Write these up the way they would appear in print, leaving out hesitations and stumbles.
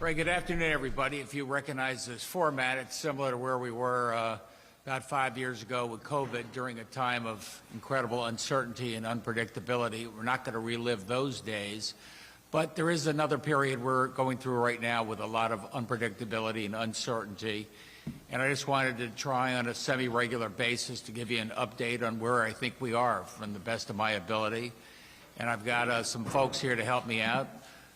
Right, good afternoon, everybody. If you recognize this format, it's similar to where we were about 5 years ago with COVID during a time of incredible uncertainty and unpredictability. We're not going to relive those days, but there is another period we're going through right now with a lot of unpredictability and uncertainty. And I just wanted to try on a semi-regular basis to give you an update on where I think we are from the best of my ability. And I've got some folks here to help me out.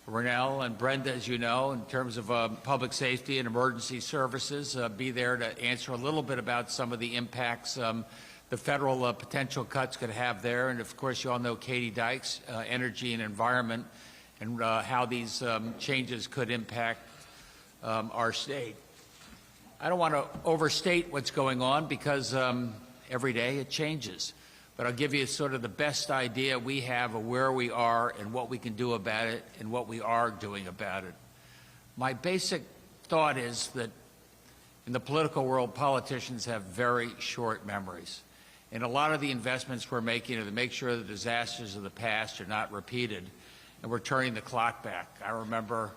Rennell and Brenda, as you know, in terms of public safety and emergency services, be there to answer a little bit about some of the impacts the federal potential cuts could have there. And of course, you all know Katie Dykes, energy and environment, and how these changes could impact our state. I don't want to overstate what's going on because every day it changes. But I'll give you sort of the best idea we have of where we are and what we can do about it and what we are doing about it. My basic thought is that in the political world, politicians have very short memories. And a lot of the investments we're making are to make sure the disasters of the past are not repeated, and we're turning the clock back. I remember,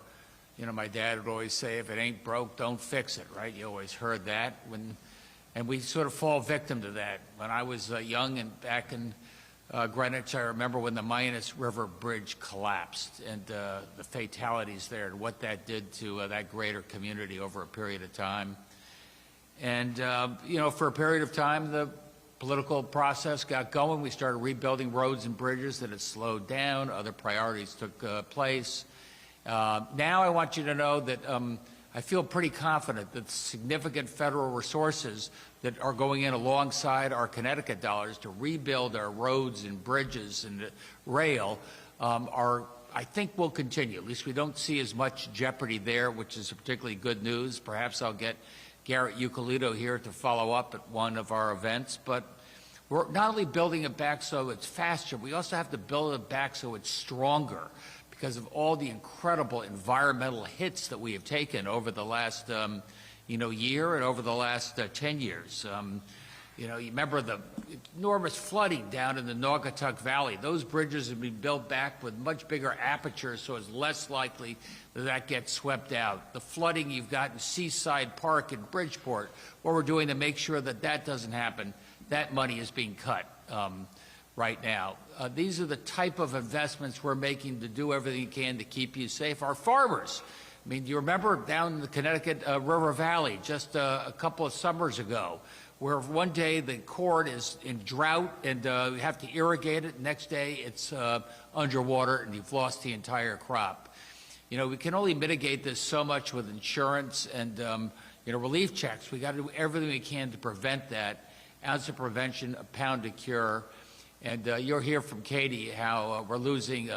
my dad would always say, if it ain't broke, don't fix it, right? You always heard that. And we sort of fall victim to that. When I was young and back in Greenwich, I remember when the Minas River Bridge collapsed and the fatalities there and what that did to that greater community over a period of time. And, for a period of time, the political process got going. We started rebuilding roads and bridges that had slowed down. Other priorities took place. Now I want you to know that I feel pretty confident that significant federal resources that are going in alongside our Connecticut dollars to rebuild our roads and bridges and rail I think will continue. At least we don't see as much jeopardy there, which is particularly good news. Perhaps I'll get Garrett Eucalito here to follow up at one of our events. But we're not only building it back so it's faster, we also have to build it back so it's stronger, because of all the incredible environmental hits that we have taken over the last, year and over the last 10 years. You remember the enormous flooding down in the Naugatuck Valley. Those bridges have been built back with much bigger apertures, so it's less likely that gets swept out. The flooding you've got in Seaside Park in Bridgeport, what we're doing to make sure that that doesn't happen, that money is being cut. Right now. These are the type of investments we're making to do everything we can to keep you safe. Our farmers, do you remember down in the Connecticut River Valley just a couple of summers ago, where one day the corn is in drought and we have to irrigate it, next day it's underwater and you've lost the entire crop. We can only mitigate this so much with insurance and relief checks. We got to do everything we can to prevent that. Ounce of prevention, a pound of cure. And you'll hear from Katie how we're losing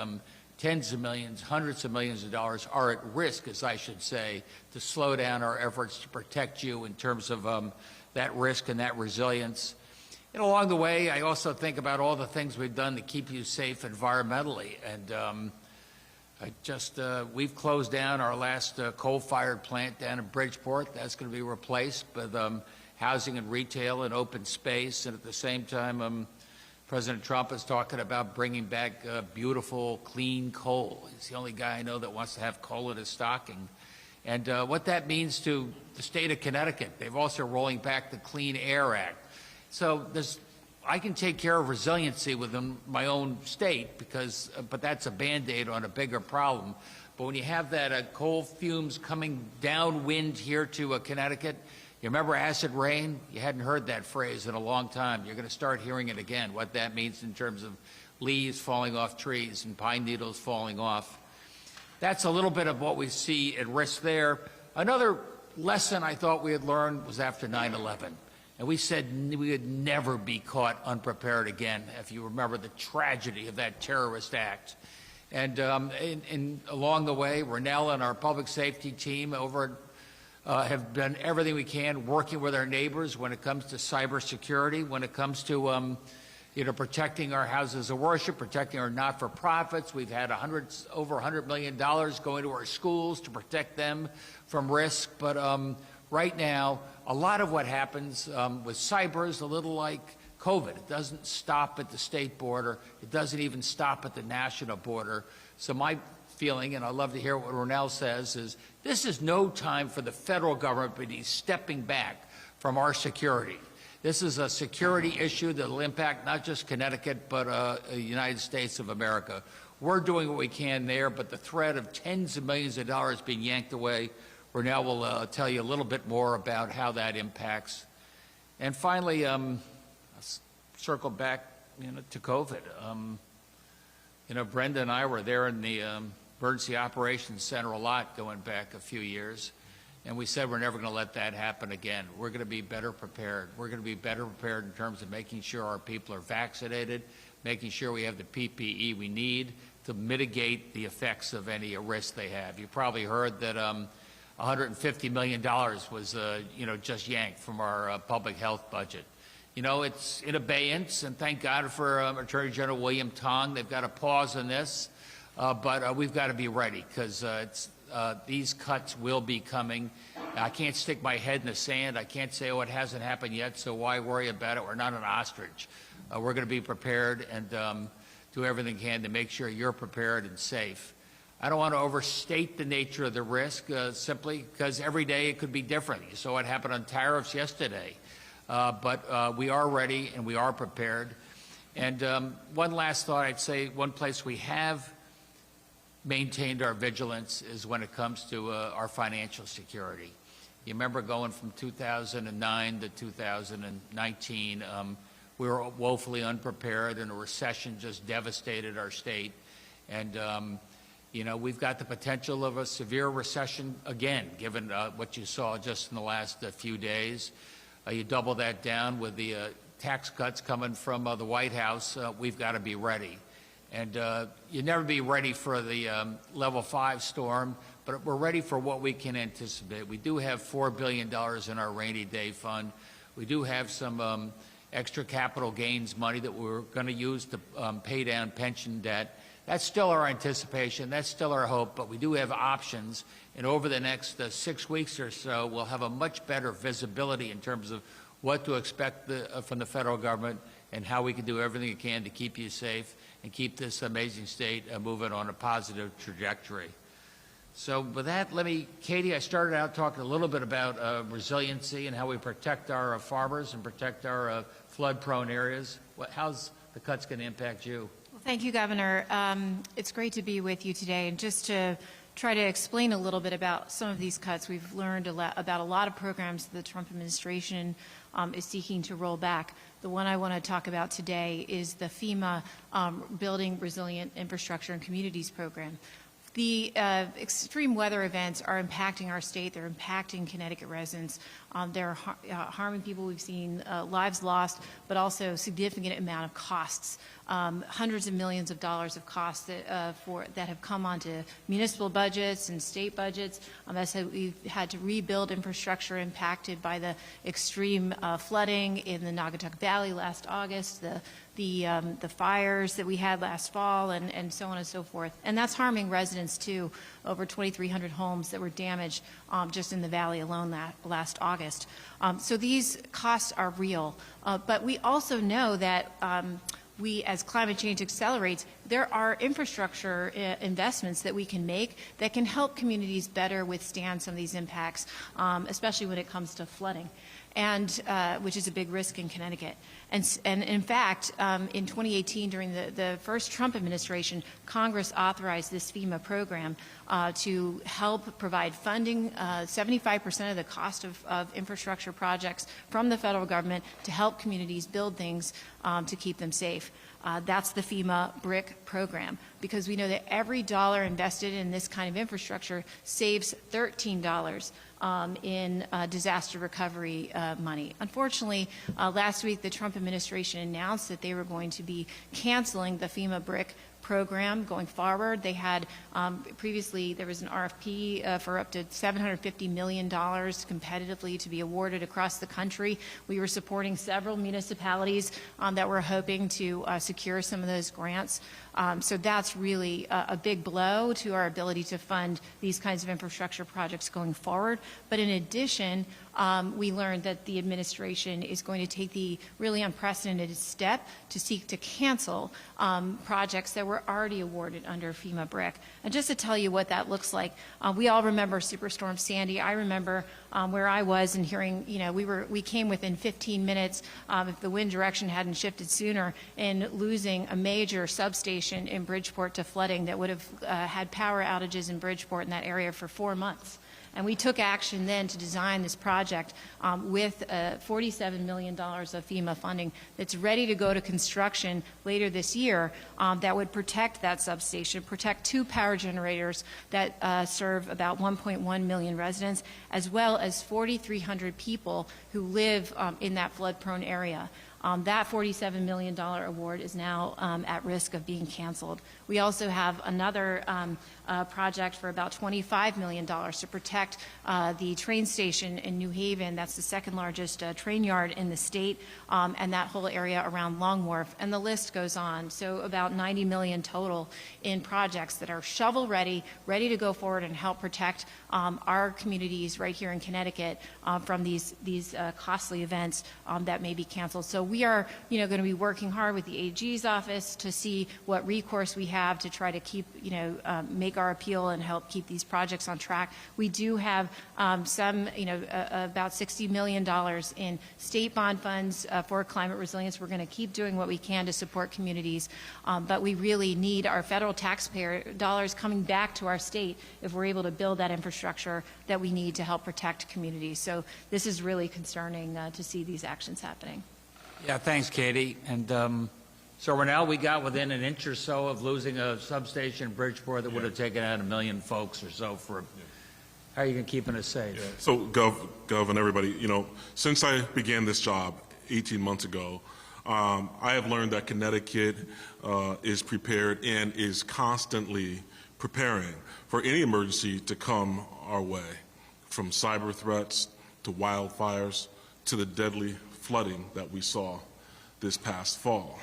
tens of millions, hundreds of millions of dollars, are at risk, as I should say, to slow down our efforts to protect you in terms of that risk and that resilience. And along the way, I also think about all the things we've done to keep you safe environmentally. And we've closed down our last coal-fired plant down in Bridgeport. That's going to be replaced with housing and retail and open space. And at the same time, President Trump is talking about bringing back beautiful, clean coal. He's the only guy I know that wants to have coal in his stocking. And what that means to the state of Connecticut, they've also rolling back the Clean Air Act. So I can take care of resiliency within my own state, but that's a Band-Aid on a bigger problem. But when you have that coal fumes coming downwind here to Connecticut, you remember acid rain? You hadn't heard that phrase in a long time. You're going to start hearing it again, what that means in terms of leaves falling off trees and pine needles falling off. That's a little bit of what we see at risk there. Another lesson I thought we had learned was after 9/11. And we said we would never be caught unprepared again, if you remember the tragedy of that terrorist act. And along the way, Rennell and our public safety team have done everything we can, working with our neighbors when it comes to cybersecurity, when it comes to protecting our houses of worship, protecting our not-for-profits. We've had over $100 million going to our schools to protect them from risk. But right now, a lot of what happens with cyber is a little like COVID. It doesn't stop at the state border. It doesn't even stop at the national border. So my feeling, and I'd love to hear what Ronell says, is this is no time for the federal government to be stepping back from our security. This is a security issue that will impact not just Connecticut, but the United States of America. We're doing what we can there, but the threat of tens of millions of dollars being yanked away, Ronell will tell you a little bit more about how that impacts. And finally, I'll circle back to COVID. Brenda and I were there in the Emergency Operations Center a lot going back a few years, and we said we're never going to let that happen again. We're going to be better prepared. We're going to be better prepared in terms of making sure our people are vaccinated, making sure we have the PPE we need to mitigate the effects of any risk they have. You probably heard that $150 million was, just yanked from our public health budget. It's in abeyance, and thank God for Attorney General William Tong. They've got a pause on this, but we've got to be ready because these cuts will be coming. I can't stick my head in the sand. I can't say, oh, it hasn't happened yet, so why worry about it? We're not an ostrich. We're going to be prepared and do everything we can to make sure you're prepared and safe. I don't want to overstate the nature of the risk simply because every day it could be different. You saw what happened on tariffs yesterday. But we are ready and we are prepared. And one last thought, I'd say one place we have maintained our vigilance is when it comes to our financial security. You remember going from 2009 to 2019, we were woefully unprepared and a recession just devastated our state. And we've got the potential of a severe recession again, given what you saw just in the last few days. You double that down with the tax cuts coming from the White House, we've got to be ready. And you never be ready for the level 5 storm, but we're ready for what we can anticipate. We do have $4 billion in our rainy day fund. We do have some extra capital gains money that we're going to use to pay down pension debt. That's still our anticipation. That's still our hope, but we do have options. And over the next 6 weeks or so, we'll have a much better visibility in terms of what to expect from the federal government and how we can do everything we can to keep you safe and keep this amazing state moving on a positive trajectory. So with that, Katie, I started out talking a little bit about resiliency and how we protect our farmers and protect our flood-prone areas. How's the cuts going to impact you? Well, thank you, Governor. It's great to be with you today. And just to try to explain a little bit about some of these cuts, we've learned about a lot of programs the Trump administration is seeking to roll back. The one I want to talk about today is the FEMA Building Resilient Infrastructure and Communities program. The extreme weather events are impacting our state. They're impacting Connecticut residents. They're harming people. We've seen lives lost, but also significant amount of costs. Hundreds of millions of dollars of costs that have come onto municipal budgets and state budgets. As we've had to rebuild infrastructure impacted by the extreme flooding in the Naugatuck Valley last August, the fires that we had last fall, and so on and so forth. And that's harming residents too. Over 2,300 homes that were damaged just in the valley alone last August. So these costs are real. But we also know that as climate change accelerates, there are infrastructure investments that we can make that can help communities better withstand some of these impacts, especially when it comes to flooding, and which is a big risk in Connecticut. And in fact, in 2018, during the first Trump administration, Congress authorized this FEMA program to help provide funding, 75% of the cost of infrastructure projects from the federal government to help communities build things to keep them safe. That's the FEMA BRIC program, because we know that every dollar invested in this kind of infrastructure saves $13 in disaster recovery money. Unfortunately, last week the Trump administration announced that they were going to be canceling the FEMA BRIC program going forward. They had previously, there was an RFP for up to $750 million competitively to be awarded across the country. We were supporting several municipalities that were hoping to secure some of those grants. So that's really a big blow to our ability to fund these kinds of infrastructure projects going forward. But in addition, we learned that the administration is going to take the really unprecedented step to seek to cancel projects that were were already awarded under FEMA BRIC. And just to tell you what that looks like, we all remember Superstorm Sandy. I remember where I was and hearing, we came within 15 minutes, if the wind direction hadn't shifted sooner, in losing a major substation in Bridgeport to flooding that would have had power outages in Bridgeport in that area for 4 months. And we took action then to design this project with $47 million of FEMA funding that's ready to go to construction later this year that would protect that substation, protect 2 power generators that serve about 1.1 million residents, as well as 4,300 people who live in that flood-prone area. That $47 million award is now at risk of being canceled. We also have another project for about $25 million to protect the train station in New Haven. That's the second largest train yard in the state, and that whole area around Long Wharf, and the list goes on. So about $90 million total in projects that are shovel-ready, ready to go forward and help protect our communities right here in Connecticut from these costly events that may be canceled. So we are, going to be working hard with the AG's office to see what recourse we have to try to keep, make our appeal and help keep these projects on track. We do have some, about $60 million in state bond funds for climate resilience. We're going to keep doing what we can to support communities, but we really need our federal taxpayer dollars coming back to our state if we're able to build that infrastructure that we need to help protect communities. So this is really concerning to see these actions happening. Yeah, thanks, Katie. And so Ronell, we got within an inch or so of losing a substation in Bridgeport that would have taken out 1 million folks or so. How are you going to keep us safe? Yeah. So, Gov, and everybody, since I began this job 18 months ago, I have learned that Connecticut is prepared and is constantly preparing for any emergency to come our way, from cyber threats to wildfires to the deadly flooding that we saw this past fall.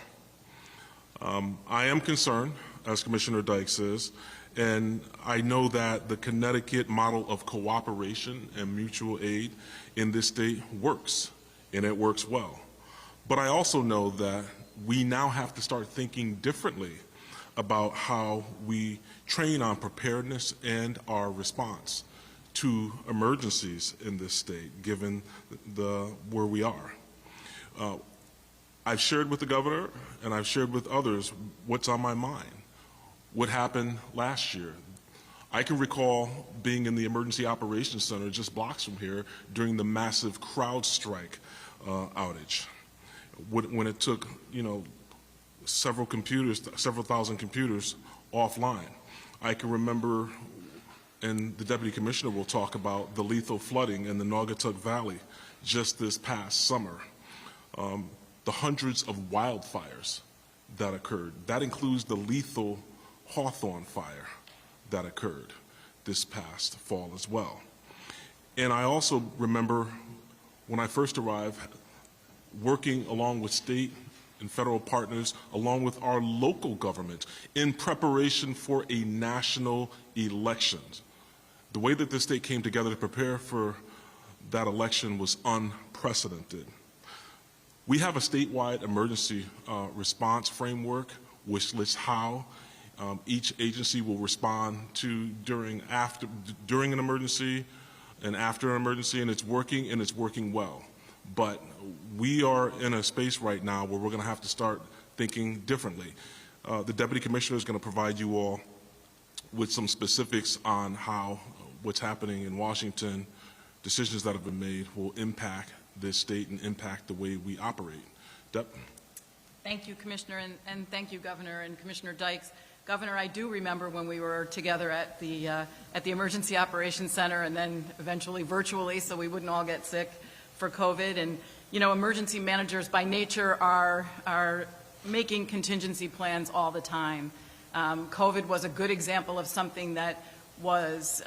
I am concerned, as Commissioner Dykes is, and I know that the Connecticut model of cooperation and mutual aid in this state works, and it works well. But I also know that we now have to start thinking differently about how we train on preparedness and our response to emergencies in this state, given where we are. I've shared with the governor and I've shared with others what's on my mind. What happened last year? I can recall being in the Emergency Operations Center just blocks from here during the massive CrowdStrike outage, when it took, several thousand computers offline. I can remember, and the Deputy Commissioner will talk about the lethal flooding in the Naugatuck Valley just this past summer. The hundreds of wildfires that occurred. That includes the lethal Hawthorne fire that occurred this past fall as well. And I also remember when I first arrived, working along with state and federal partners, along with our local government, in preparation for a national election. The way that the state came together to prepare for that election was unprecedented. We have a statewide emergency response framework, which lists how each agency will respond to during an emergency and after an emergency, and it's working well. But we are in a space right now where we're going to have to start thinking differently. The Deputy Commissioner is going to provide you all with some specifics on how what's happening in Washington, decisions that have been made, will impact this state and impact the way we operate. Deb? Thank you, Commissioner, and thank you, Governor and Commissioner Dykes. Governor, I do remember when we were together at the Emergency Operations Center and then eventually virtually so we wouldn't all get sick for COVID. And, emergency managers by nature are making contingency plans all the time. COVID was a good example of something that was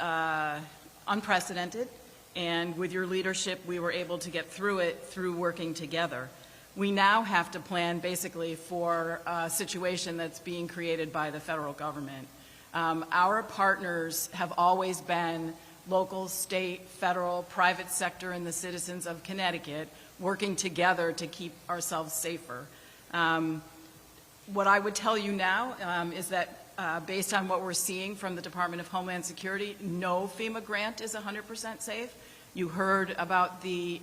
unprecedented. And with your leadership, we were able to get through it through working together. We now have to plan basically for a situation that's being created by the federal government. Our partners have always been local, state, federal, private sector, and the citizens of Connecticut working together to keep ourselves safer. What I would tell you now is that based on what we're seeing from the Department of Homeland Security, no FEMA grant is 100% safe. You heard about the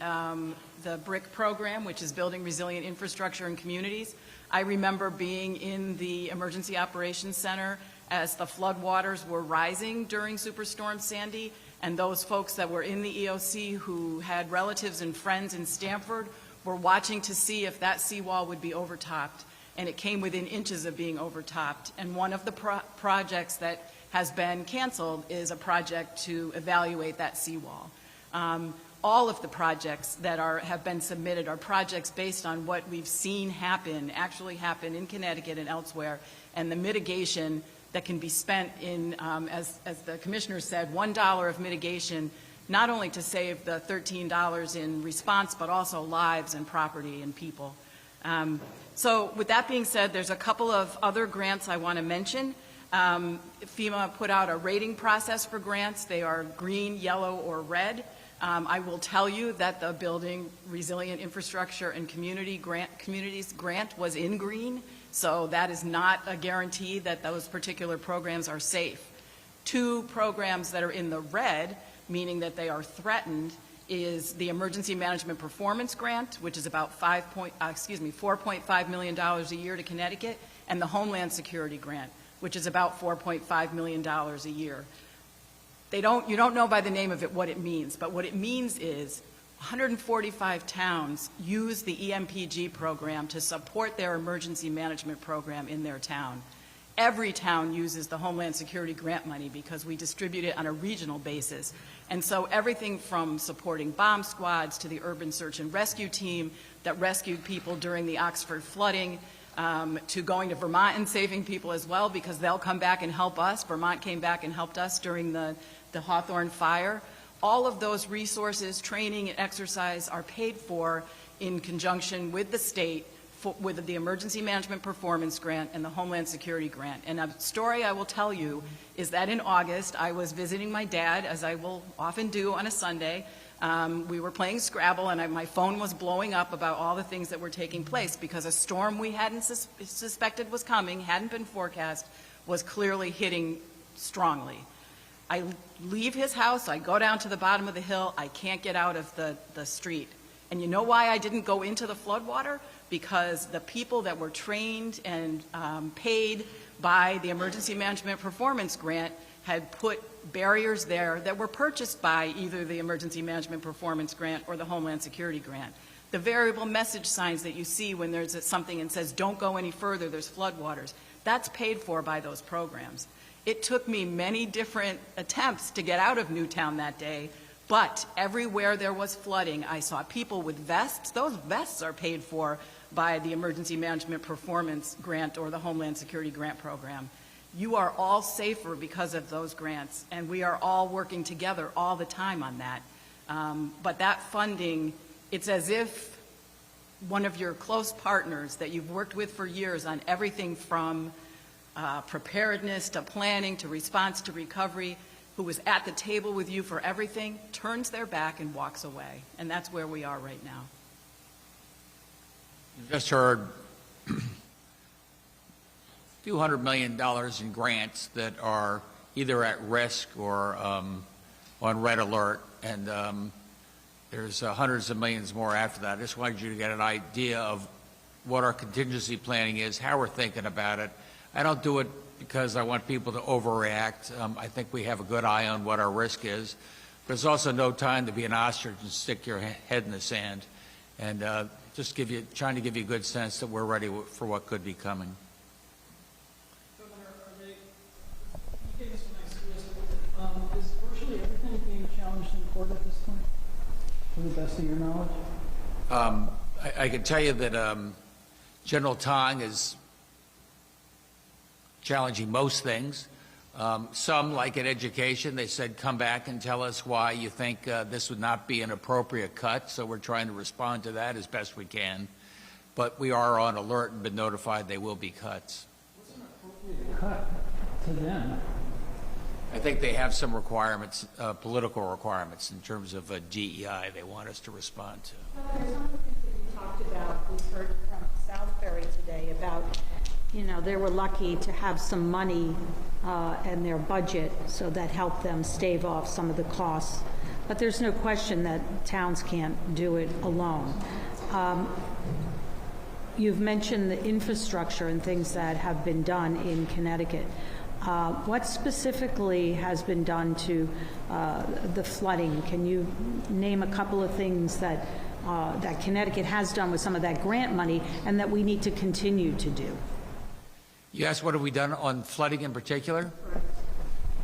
BRIC program, which is Building Resilient Infrastructure in Communities. I remember being in the Emergency Operations Center as the floodwaters were rising during Superstorm Sandy, and those folks that were in the EOC who had relatives and friends in Stamford were watching to see if that seawall would be overtopped. And it came within inches of being overtopped. And one of the projects that has been canceled is a project to evaluate that seawall. All of the projects that have been submitted are projects based on what we've seen actually happen in Connecticut and elsewhere, and the mitigation that can be spent in, as the commissioner said, $1 of mitigation, not only to save the $13 in response, but also lives and property and people. So with that being said, there's a couple of other grants I want to mention. FEMA put out a rating process for grants. They are green, yellow, or red. I will tell you that the Building Resilient Infrastructure and Communities grant was in green, so that is not a guarantee that those particular programs are safe. Two programs that are in the red, meaning that they are threatened, is the Emergency Management Performance Grant, which is about $4.5 million a year to Connecticut, and the Homeland Security Grant, which is about $4.5 million a year. You don't know by the name of it what it means, but what it means is 145 towns use the EMPG program to support their emergency management program in their town. Every town uses the Homeland Security grant money because we distribute it on a regional basis. And so everything from supporting bomb squads to the urban search and rescue team that rescued people during the Oxford flooding, to going to Vermont and saving people as well, because they'll come back and help us. Vermont came back and helped us during the Hawthorne fire. All of those resources, training, and exercise are paid for in conjunction with the state with the Emergency Management Performance Grant and the Homeland Security Grant. And a story I will tell you is that in August, I was visiting my dad, as I will often do on a Sunday. We were playing Scrabble, and my phone was blowing up about all the things that were taking place because a storm we hadn't suspected was coming, hadn't been forecast, was clearly hitting strongly. I leave his house, I go down to the bottom of the hill, I can't get out of the street. And you know why I didn't go into the floodwater? Because the people that were trained and paid by the Emergency Management Performance Grant had put barriers there that were purchased by either the Emergency Management Performance Grant or the Homeland Security Grant. The variable message signs that you see when there's something and says, don't go any further, there's floodwaters, that's paid for by those programs. It took me many different attempts to get out of Newtown that day, but everywhere there was flooding, I saw people with vests. Those vests are paid for by the Emergency Management Performance Grant or the Homeland Security Grant Program. You are all safer because of those grants, and we are all working together all the time on that. But that funding, it's as if one of your close partners that you've worked with for years on everything from preparedness to planning to response to recovery, who was at the table with you for everything, turns their back and walks away. And that's where we are right now. You just heard a few $100 million in grants that are either at risk or on red alert, and there's hundreds of millions more after that. I just wanted you to get an idea of what our contingency planning is, how we're thinking about it. I don't do it because I want people to overreact. I think we have a good eye on what our risk is, but it's also no time to be an ostrich and stick your head in the sand, and just trying to give you a good sense that we're ready for what could be coming. Governor, you gave us a nice list. Is virtually everything being challenged in court at this point, to the best of your knowledge? I can tell you that General Tong is challenging most things. Some, like in education, they said, come back and tell us why you think this would not be an appropriate cut, so we're trying to respond to that as best we can. But we are on alert and been notified they will be cuts. What's an appropriate cut to them? I think they have some requirements, political requirements, in terms of DEI they want us to respond to. Well, there's some of the things that you talked about. We heard from Southbury today about you know, they were lucky to have some money in their budget, so that helped them stave off some of the costs. But there's no question that towns can't do it alone. You've mentioned the infrastructure and things that have been done in Connecticut. What specifically has been done to the flooding? Can you name a couple of things that that Connecticut has done with some of that grant money and that we need to continue to do? You asked what have we done on flooding in particular?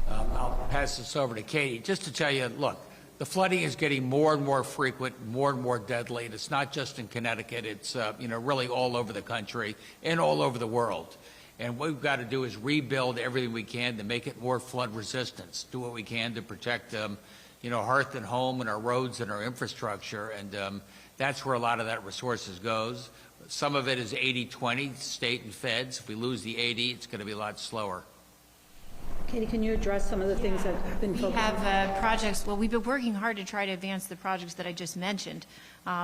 I'll pass this over to Katie. Just to tell you, look, the flooding is getting more and more frequent, more and more deadly, and it's not just in Connecticut. It's really all over the country and all over the world. And what we've got to do is rebuild everything we can to make it more flood resistant. Do what we can to protect, hearth and home and our roads and our infrastructure. And that's where a lot of that resources goes. Some of it is 80-20, state and feds. If we lose the 80, it's going to be a lot slower. Katie, can you address some of the things that have been focused on? We have projects, well, we've been working hard to try to advance the projects that I just mentioned,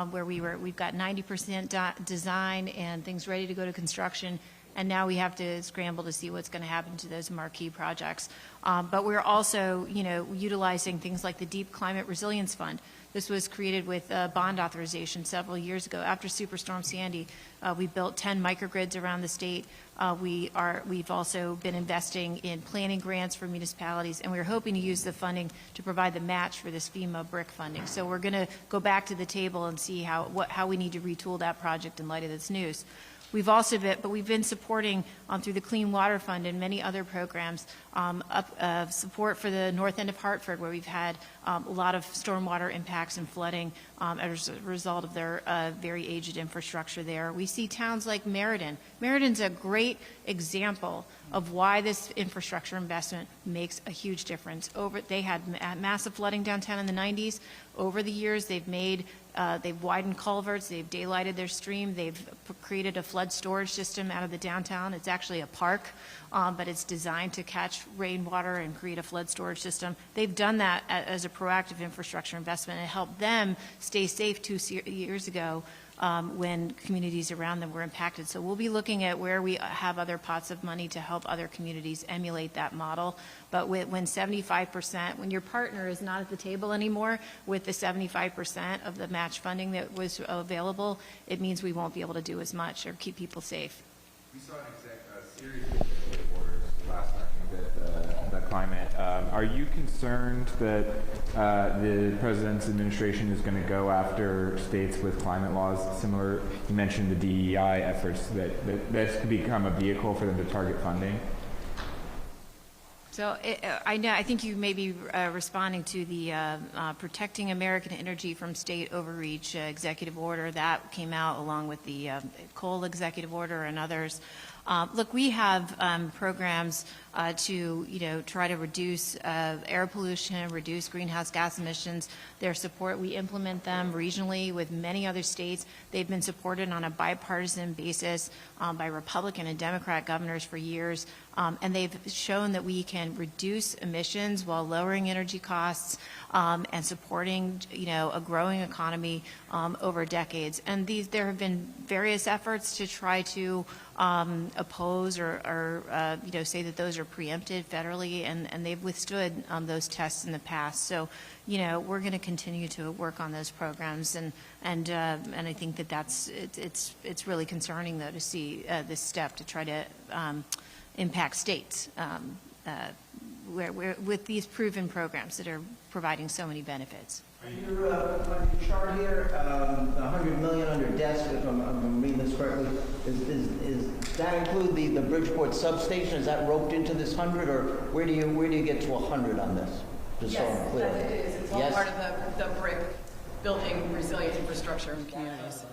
where we've got 90% design and things ready to go to construction, and now we have to scramble to see what's going to happen to those marquee projects. But we're also, utilizing things like the Deep Climate Resilience Fund. This was created with bond authorization several years ago. After Superstorm Sandy, we built 10 microgrids around the state. We've also been investing in planning grants for municipalities, and we're hoping to use the funding to provide the match for this FEMA BRIC funding. So we're going to go back to the table and see how we need to retool that project in light of this news. We've been supporting through the Clean Water Fund and many other programs, support for the north end of Hartford, where we've had a lot of stormwater impacts and flooding as a result of their very aged infrastructure there. We see towns like Meriden. Meriden's a great example of why this infrastructure investment makes a huge difference. They had massive flooding downtown in the 90s. Over the years, they've widened culverts, they've daylighted their stream, they've created a flood storage system out of the downtown. It's actually a park, but it's designed to catch rainwater and create a flood storage system. They've done that as a proactive infrastructure investment and helped them stay safe 2 years ago when communities around them were impacted. So we'll be looking at where we have other pots of money to help other communities emulate that model. But when 75%, when your partner is not at the table anymore with the 75% of the match funding that was available, it means we won't be able to do as much or keep people safe. We saw a series of executive orders last night with the climate. Are you concerned that the President's administration is going to go after states with climate laws similar? You mentioned the DEI efforts, that this could become a vehicle for them to target funding? So I think you may be responding to the Protecting American Energy from State Overreach executive order that came out along with the coal executive order and others. Look, we have programs to try to reduce air pollution, reduce greenhouse gas emissions. Their support, we implement them regionally with many other states. They've been supported on a bipartisan basis by Republican and Democrat governors for years, and they've shown that we can reduce emissions while lowering energy costs and supporting a growing economy over decades. And there have been various efforts to try to oppose or say that those are preempted federally, and they've withstood those tests in the past. So, we're going to continue to work on those programs, and I think that it's really concerning though to see this step to try to impact states with these proven programs that are providing so many benefits. On your chart here, the $100 million under desk, if I'm reading this correctly, does that include the Bridgeport substation? Is that roped into this 100, or where do you get to 100 on this? Just so I'm clear. Yes, it is. It's all part of the BRIC, building resilient infrastructure in communities.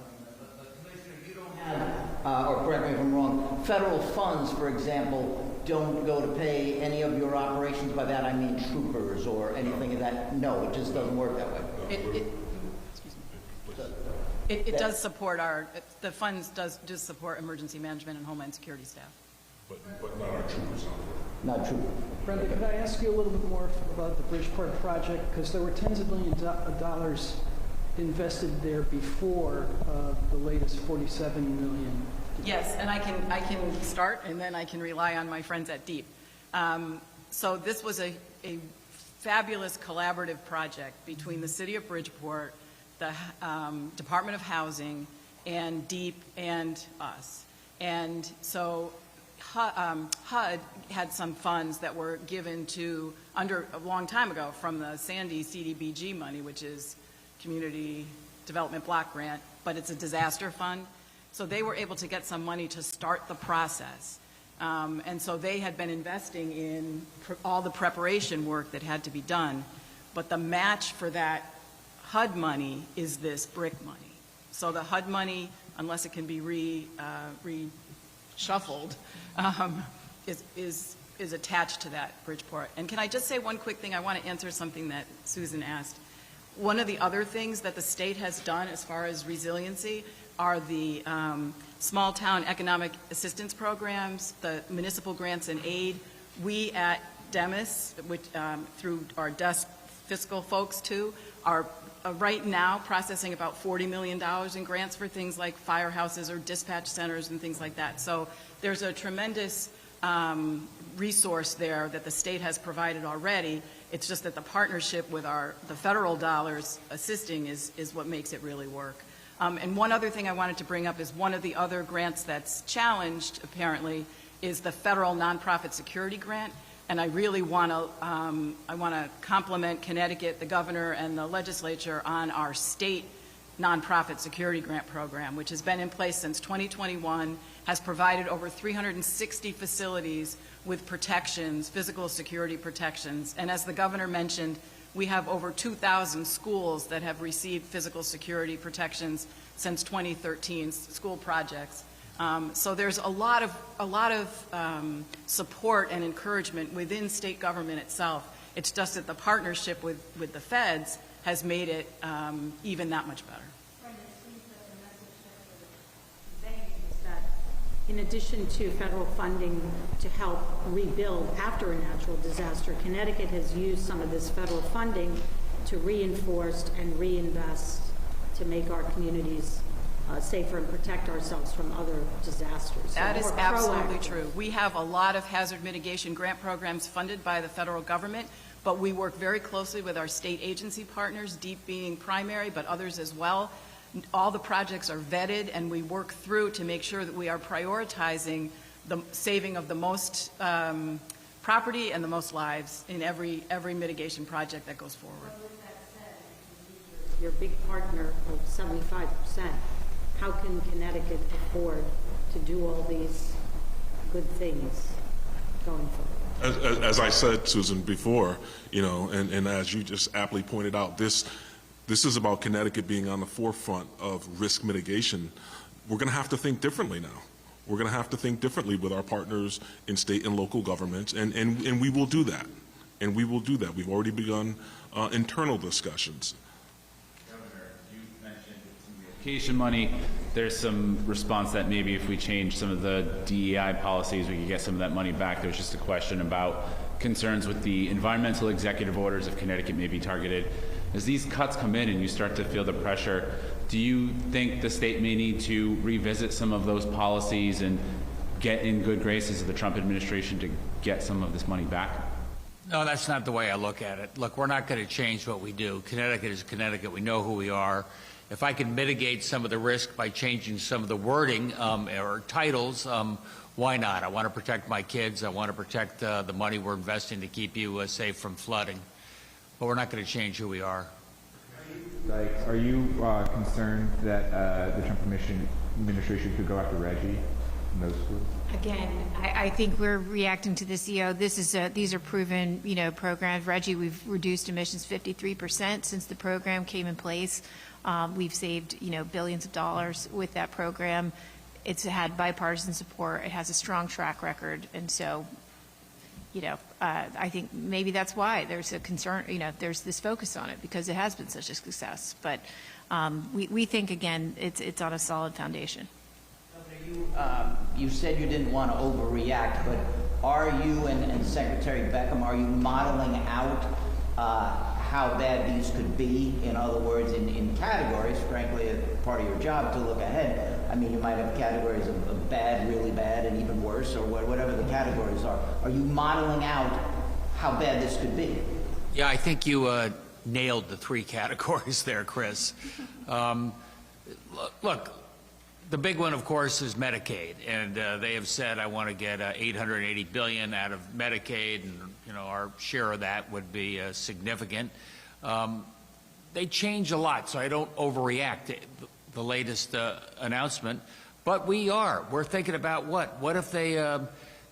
Commissioner, you don't have, or correct me if I'm wrong, federal funds, for example, don't go to pay any of your operations. By that I mean troopers or anything of that. No, it just doesn't work that way. It does support the funds does support emergency management and homeland security staff. But not our troopers. Not troopers. Brenda, could I ask you a little bit more about the Bridgeport project? Because there were tens of millions of dollars invested there before the latest $47 million Yes, and I can start, and then I can rely on my friends at DEEP. So this was a fabulous collaborative project between the City of Bridgeport, the Department of Housing, and DEEP and us. And so HUD had some funds that were given to, under a long time ago, from the Sandy CDBG money, which is Community Development Block Grant, but it's a disaster fund. So they were able to get some money to start the process. And so they had been investing in all the preparation work that had to be done. But the match for that HUD money is this BRIC money. So the HUD money, unless it can be reshuffled, is attached to that Bridgeport. And can I just say one quick thing? I want to answer something that Susan asked. One of the other things that the state has done as far as resiliency are the small town economic assistance programs, the municipal grants and aid. We at DEMIS, which, through our desk fiscal folks too, are right now processing about $40 million in grants for things like firehouses or dispatch centers and things like that. So there's a tremendous resource there that the state has provided already. It's just that the partnership with the federal dollars assisting is what makes it really work. And one other thing I wanted to bring up is one of the other grants that's challenged, apparently, is the federal nonprofit security grant. And I really want to compliment Connecticut, the governor, and the legislature on our state nonprofit security grant program, which has been in place since 2021, has provided over 360 facilities with protections, physical security protections. And as the governor mentioned, we have over 2,000 schools that have received physical security protections since 2013, school projects. So there's a lot of support and encouragement within state government itself. It's just that the partnership with the feds has made it even that much better. In addition to federal funding to help rebuild after a natural disaster, Connecticut has used some of this federal funding to reinforce and reinvest to make our communities safer and protect ourselves from other disasters. So that is absolutely proactive. true. We have a lot of hazard mitigation grant programs funded by the federal government, but we work very closely with our state agency partners, DEEP being primary, but others as well. All the projects are vetted, and we work through to make sure that we are prioritizing the saving of the most property and the most lives in every mitigation project that goes forward. Well, with that said, your big partner of 75%, how can Connecticut afford to do all these good things going forward? As I said, Susan, before, and as you just aptly pointed out, this is about Connecticut being on the forefront of risk mitigation. We're going to have to think differently now. We're going to have to think differently with our partners in state and local governments, and we will do that. And we will do that. We've already begun internal discussions. Governor, you mentioned some relocation money. There's some response that maybe if we change some of the DEI policies, we could get some of that money back. There's just a question about concerns with the environmental executive orders if Connecticut may be targeted. As these cuts come in and you start to feel the pressure, do you think the state may need to revisit some of those policies and get in good graces of the Trump administration to get some of this money back? No, that's not the way I look at it. Look, we're not going to change what we do. Connecticut is Connecticut. We know who we are. If I can mitigate some of the risk by changing some of the wording or titles, why not? I want to protect my kids. I want to protect the money we're investing to keep you safe from flooding. But we're not going to change who we are. Are you concerned that the Trump administration could go after Reggie in those schools? Again, I think we're reacting to this. These are proven, programs. Reggie, we've reduced emissions 53% since the program came in place. We've saved, billions of dollars with that program. It's had bipartisan support. It has a strong track record, and so, I think maybe that's why there's a concern. There's this focus on it because it has been such a success. But we think again, it's on a solid foundation. You said you didn't want to overreact, but are you and Secretary Beckham, are you modeling out how bad these could be? In other words, in categories, frankly, part of your job to look ahead. I mean, you might have categories of bad, really bad, and even worse, or whatever the categories are. Are you modeling out how bad this could be? Yeah, I think you nailed the three categories there, Chris. Look, the big one, of course, is Medicaid, and they have said, I want to get $880 billion out of Medicaid, and our share of that would be significant. They change a lot, so I don't overreact to the latest announcement. But we're thinking about what? What if they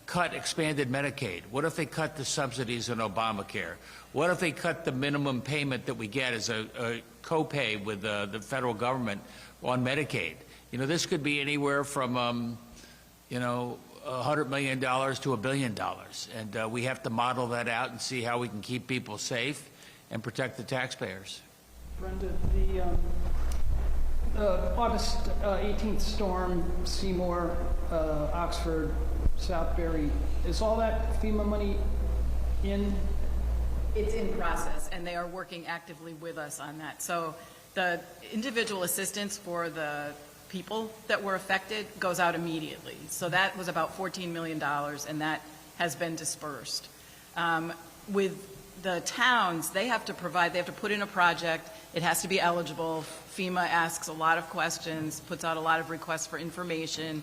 cut expanded Medicaid? What if they cut the subsidies in Obamacare? What if they cut the minimum payment that we get as a copay with the federal government on Medicaid? This could be anywhere from, $100 million to $1 billion. And we have to model that out and see how we can keep people safe and protect the taxpayers. Brenda, the August 18th storm, Seymour, Oxford, Southbury, is all that FEMA money in? It's in process, and they are working actively with us on that. So the individual assistance for the people that were affected goes out immediately. So that was about $14 million, and that has been dispersed. With the towns, they have to put in a project. It has to be eligible. FEMA asks a lot of questions, puts out a lot of requests for information.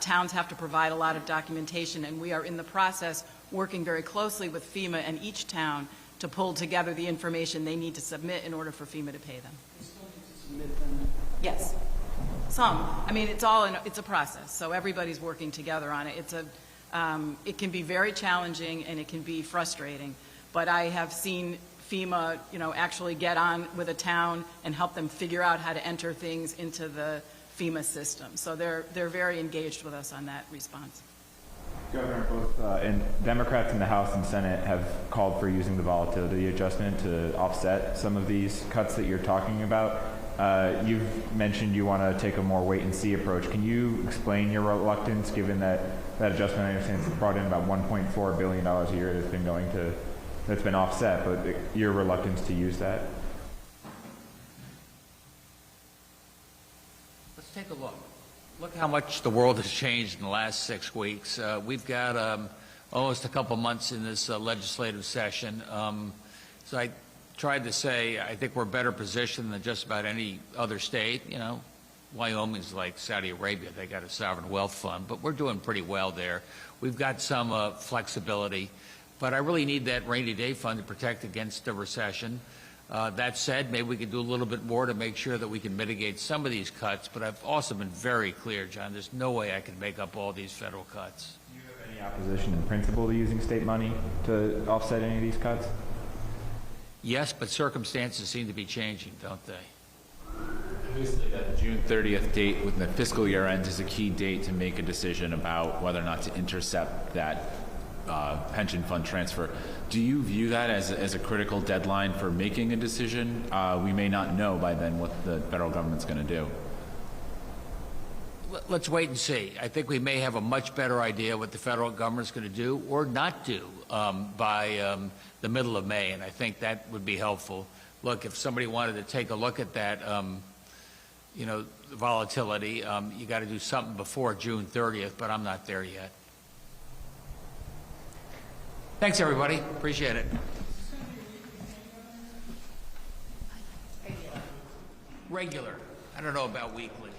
Towns have to provide a lot of documentation, and we are in the process working very closely with FEMA and each town to pull together the information they need to submit in order for FEMA to pay them. You still need to submit them. Yes. Some. I mean, it's a process, so everybody's working together on it. It can be very challenging and it can be frustrating, but I have seen FEMA, actually get on with a town and help them figure out how to enter things into the FEMA system. So they're very engaged with us on that response. Governor, both and Democrats in the House and Senate have called for using the volatility adjustment to offset some of these cuts that you're talking about. You've mentioned you want to take a more wait-and-see approach. Can you explain your reluctance, given that adjustment, I understand, it's brought in about $1.4 billion a year that's been offset, but your reluctance to use that? Let's take a look. Look how much the world has changed in the last 6 weeks. We've got almost a couple months in this legislative session. So I tried to say I think we're better positioned than just about any other state. Wyoming's like Saudi Arabia. They got a sovereign wealth fund, but we're doing pretty well there. We've got some flexibility, but I really need that rainy day fund to protect against a recession. That said, maybe we could do a little bit more to make sure that we can mitigate some of these cuts, but I've also been very clear, John, there's no way I can make up all these federal cuts. Do you have any opposition in principle to using state money to offset any of these cuts? Yes, but circumstances seem to be changing, don't they? Obviously, that June 30th date when the fiscal year ends is a key date to make a decision about whether or not to intercept that pension fund transfer. Do you view that as a critical deadline for making a decision? We may not know by then what the federal government's going to do. Let's wait and see. I think we may have a much better idea what the federal government's going to do or not do by the middle of May, and I think that would be helpful. Look, if somebody wanted to take a look at that, volatility, you got to do something before June 30th, but I'm not there yet. Thanks, everybody. Appreciate it. Regular. I don't know about weekly.